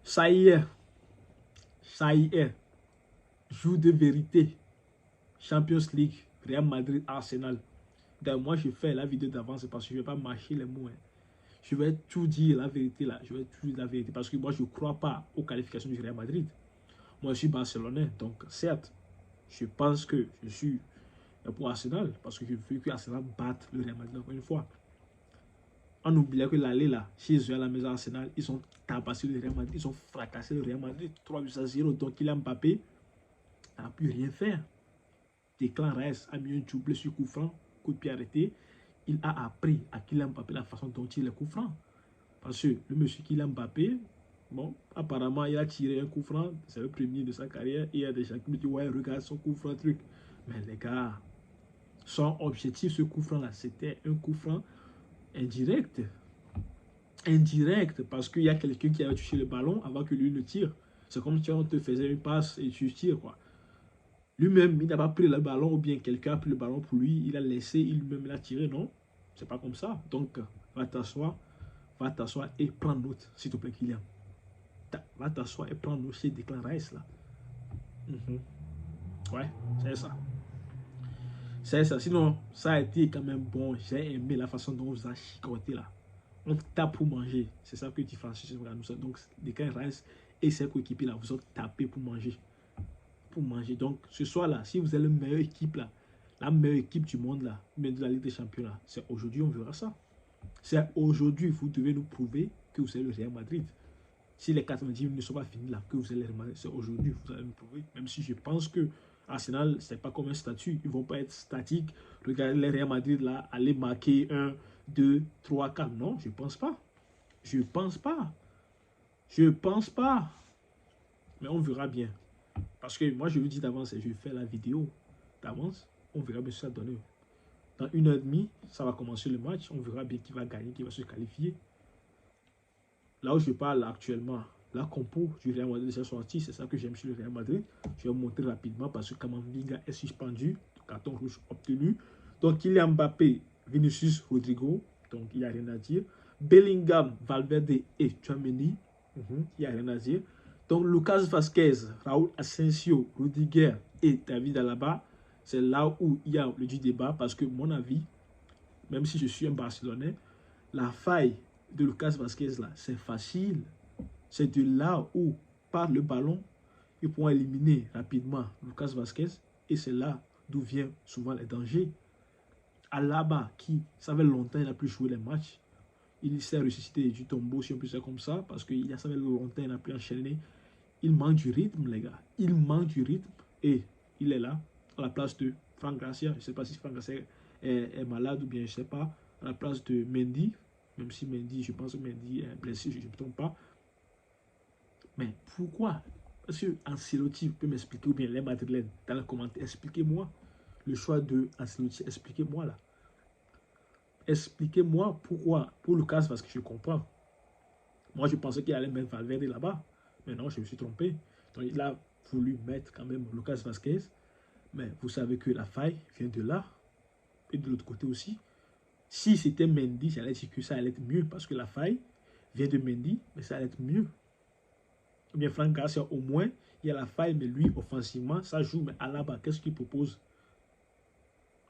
Ça y est. Ça y est. Jour de vérité. Champions League, Real Madrid, Arsenal. Donc, moi, je fais la vidéo d'avance parce que je ne vais pas mâcher les mots. Hein. Je vais tout dire la vérité là. Je vais tout dire la vérité parce que moi, je ne crois pas aux qualifications du Real Madrid. Moi, je suis barcelonais. Donc, certes, je pense que je suis pour Arsenal parce que je veux que Arsenal batte le Real Madrid encore une fois. On oublie que l'aller là, chez eux à la maison Arsenal, ils ont tabassé le Real Madrid, ils ont fracassé le Real Madrid 3-0. Donc, Kylian Mbappé n'a pu rien faire. Declan Rice a mis un doublé sur coup franc, coup de pied arrêté. Il a appris à Kylian Mbappé la façon dont il est coup franc. Parce que le monsieur Kylian Mbappé, bon, apparemment, il a tiré un coup franc, c'est le premier de sa carrière. Et il y a des gens qui me disent, ouais, regarde son coup franc, truc. Mais les gars, son objectif, ce coup franc là, c'était un coup franc indirect. Indirect, parce qu'il y a quelqu'un qui avait touché le ballon avant que lui ne tire. C'est comme si on te faisait une passe et tu tires, quoi. Lui-même, il n'a pas pris le ballon ou bien quelqu'un a pris le ballon pour lui, il a laissé, il-même l'a tiré, non. C'est pas comme ça. Donc, va t'asseoir et prends note, s'il te plaît, Kylian. Va t'asseoir et prends note chez Declan Rice, là. Ouais, c'est ça. C'est ça. Sinon, ça a été quand même bon. J'ai aimé la façon dont on vous a chicoté, là. On tape pour manger. C'est ça que tu fais. Donc, Declan Rice et ses coéquipiers, là, vous ont tapé pour manger. Donc, ce soir-là, si vous êtes la meilleure équipe, là, la meilleure équipe du monde, là, même de la Ligue des Champions, là, c'est aujourd'hui, on verra ça. C'est aujourd'hui, vous devez nous prouver que vous êtes le Real Madrid. Si les 90 minutes ne sont pas finis là, que vous êtes le Real Madrid, c'est aujourd'hui, vous allez nous prouver. Même si je pense que Arsenal, c'est pas comme un statut. Ils ne vont pas être statiques. Regardez les Real Madrid, là, aller marquer 1, 2, 3, 4. Non, je ne pense pas. Je ne pense pas. Je ne pense pas. Mais on verra bien. Parce que moi, je vous dis d'avance, je vais faire la vidéo d'avance. On verra bien ce que ça donne. Dans 1h30, ça va commencer le match. On verra bien qui va gagner, qui va se qualifier. Là où je parle actuellement, la compo du Real Madrid est sortie. C'est ça que j'aime sur le Real Madrid. Je vais vous montrer rapidement parce que Camavinga est suspendu. Carton rouge obtenu. Donc, il y a Mbappé, Vinicius, Rodrigo. Donc, il n'y a rien à dire. Bellingham, Valverde et Tchouaméni. Il n'y a rien à dire. Donc, Lucas Vazquez, Raúl Asensio, Rudiger et David Alaba, c'est là où il y a le débat parce que, mon avis, même si je suis un Barcelonais, la faille de Lucas Vazquez, là, c'est facile. C'est de là où, par le ballon, ils pourront éliminer rapidement Lucas Vazquez et c'est là d'où viennent souvent les dangers. Alaba, qui savait longtemps, il n'a plus joué les matchs. Il s'est ressuscité du tombeau, si on peut dire comme ça, parce qu'il savait longtemps, il n'a plus enchaîné. Il manque du rythme, les gars. Il manque du rythme. Et il est là, à la place de Franck Garcia. Je ne sais pas si Franck Garcia est malade ou bien je ne sais pas. À la place de Mendy. Même si Mendy, je pense que Mendy est blessé, je ne me trompe pas. Mais pourquoi? Parce que Ancelotti peut m'expliquer, ou bien les Madrilènes, dans les commentaires, expliquez-moi le choix de Ancelotti. Expliquez-moi là. Expliquez-moi pourquoi. Pour Lucas, parce que je comprends. Moi, je pensais qu'il allait mettre Valverde là-bas. Mais non, je me suis trompé. Donc, il a voulu mettre quand même Lucas Vazquez. Mais vous savez que la faille vient de là. Et de l'autre côté aussi. Si c'était Mendy, j'allais dire que ça allait être mieux. Parce que la faille vient de Mendy, mais ça allait être mieux. Ou bien Franck Garcia, au moins, il y a la faille, mais lui, offensivement, ça joue. Mais Alaba, qu'est-ce qu'il propose?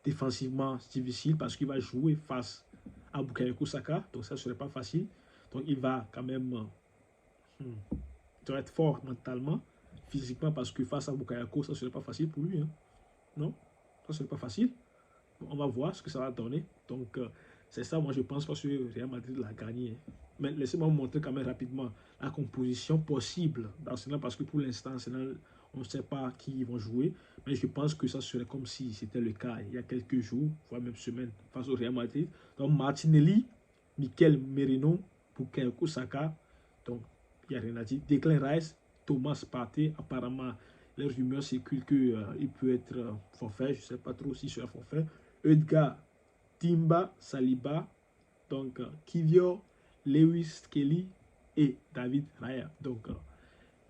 Défensivement, c'est difficile parce qu'il va jouer face à Bukayo Saka. Donc, ça ne serait pas facile. Donc, il va quand même... il doit être fort mentalement, physiquement, parce que face à Bukayo, ça ne serait pas facile pour lui. Hein. Non, ça ne serait pas facile. On va voir ce que ça va donner. Donc, c'est ça, moi, je pense, parce que Real Madrid l'a gagné. Mais laissez-moi vous montrer quand même rapidement la composition possible d'Arsenal, parce que pour l'instant, Arsenal, on ne sait pas qui ils vont jouer. Mais je pense que ça serait comme si c'était le cas il y a quelques jours, voire même semaines, face au Real Madrid. Donc, Martinelli, Mikel Merino, Bukayo Saka. Donc, il n'y a rien à dire. Declan Rice, Thomas Partey, apparemment, les rumeurs circulent qu'il peut être forfait. Je ne sais pas trop s'il sera forfait. Edgar, Timba, Saliba, donc Kivior, Lewis Kelly et David Raya. Donc,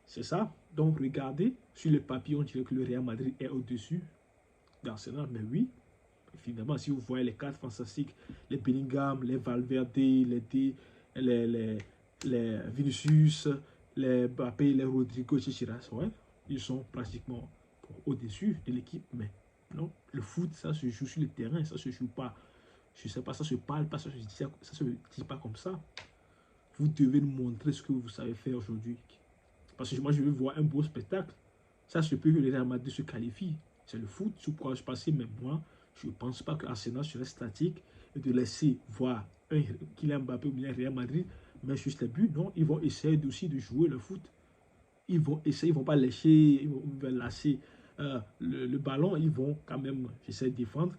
c'est ça. Donc, regardez, sur le papier, on dirait que le Real Madrid est au-dessus d'Arsenal. Mais oui, finalement, si vous voyez les cartes fantastiques, les Bellingham, les Valverde, les Vinicius, les Mbappé, les Rodrigo, etc. Ouais, ils sont pratiquement au-dessus de l'équipe, mais non, le foot, ça se joue sur le terrain, ça se joue pas. Je sais pas, ça se parle pas, ça se dit pas comme ça. Vous devez nous montrer ce que vous savez faire aujourd'hui. Parce que moi, je veux voir un beau spectacle. Ça se peut que le Real Madrid se qualifie. C'est le foot, sur quoi je passais, mais moi, je ne pense pas que Arsenal serait statique et de laisser voir un Kylian Mbappé ou bien Real Madrid, mais juste les buts. Non, ils vont essayer aussi de jouer le foot. Ils vont essayer, ils ne vont pas lâcher, ils vont lâcher le ballon. Ils vont quand même essayer de défendre,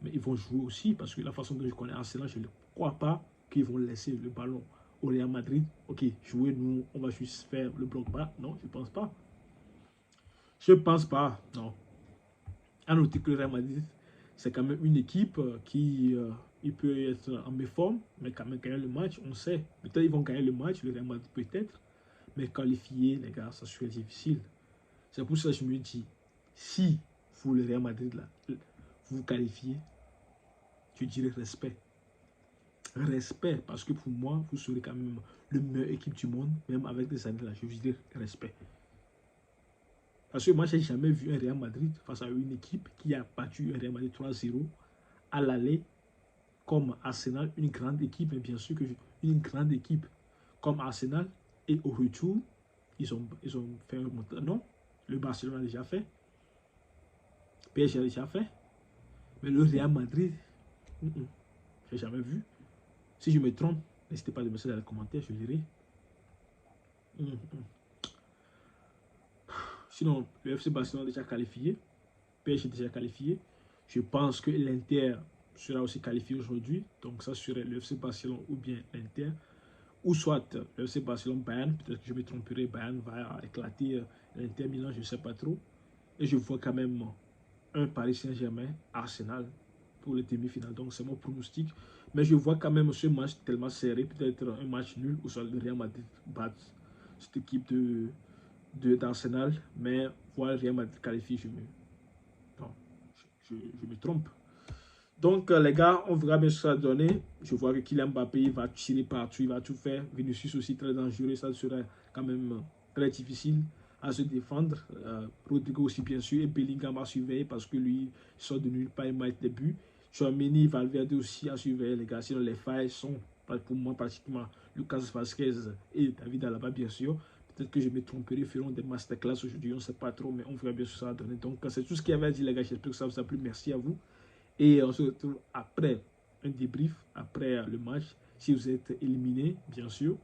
mais ils vont jouer aussi parce que la façon dont je connais Arsenal, je ne crois pas qu'ils vont laisser le ballon au Real Madrid. Ok, jouer, nous, on va juste faire le bloc bas. Non, je ne pense pas. Je ne pense pas, non. À noter que le Real Madrid, c'est quand même une équipe qui il peut être en méforme, mais quand même gagner le match, on sait. Peut-être ils vont gagner le match, le Real Madrid peut-être, mais qualifier, les gars, ça serait difficile. C'est pour ça que je me dis, si vous, le Real Madrid, là, vous qualifiez, je dirais respect. Respect, parce que pour moi, vous serez quand même le meilleure équipe du monde, même avec des années là, je vous dirais respect. Parce que moi, je n'ai jamais vu un Real Madrid face à une équipe qui a battu un Real Madrid 3-0 à l'aller, comme Arsenal, une grande équipe, et bien sûr que une grande équipe comme Arsenal, et au retour, ils ont fait un montant. Non, le Barcelone a déjà fait, PSG a déjà fait, mais le Real Madrid, je n'ai jamais vu. Si je me trompe, n'hésitez pas à me mettre dans les commentaires, je lirai. Sinon, le FC Barcelone est déjà qualifié. PSG est déjà qualifié. Je pense que l'Inter sera aussi qualifié aujourd'hui. Donc ça serait le FC Barcelone ou bien l'Inter. Ou soit le FC Barcelone Bayern. Peut-être que je me tromperai. Bayern va éclater l'Inter Milan, je ne sais pas trop. Et je vois quand même un Paris Saint-Germain Arsenal pour les demi-finales. Donc c'est mon pronostic. Mais je vois quand même ce match tellement serré. Peut-être un match nul ou soit le Real Madrid bat cette équipe d'Arsenal, mais voir le Real Madrid qualifié, je me trompe. Donc, les gars, on verra bien ce que ça va donner. Je vois que Kylian Mbappé va tirer partout, il va tout faire. Vinicius aussi très dangereux, ça sera quand même très difficile à se défendre. Rodrigo aussi, bien sûr, et Bellingham à surveiller parce que lui, il sort de nulle part, il marque des buts. Tchouaméni, Valverde aussi à surveiller, les gars. Sinon, les failles sont pour moi pratiquement Lucas Vazquez et David Alaba, bien sûr. Peut-être que je me tromperai, feront des masterclass aujourd'hui, on ne sait pas trop, mais on verra bien ce que ça va donner. Donc, c'est tout ce qu'il y avait à dire, les gars. J'espère que ça vous a plu. Merci à vous. Et on se retrouve après un débrief, après le match. Si vous êtes éliminé, bien sûr,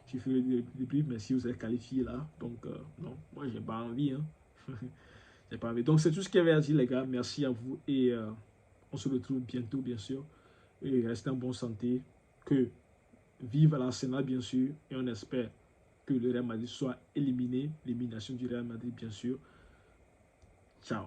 je ferai le débrief, mais si vous êtes qualifié là, donc non, moi j'ai pas envie. Hein. J'ai pas envie. Donc c'est tout ce qu'il y avait à dire, les gars. Merci à vous et on se retrouve bientôt, bien sûr. Et restez en bonne santé. Que vive l'Arsenal, bien sûr, et on espère que le Real Madrid soit éliminé, l'élimination du Real Madrid, bien sûr. Ciao.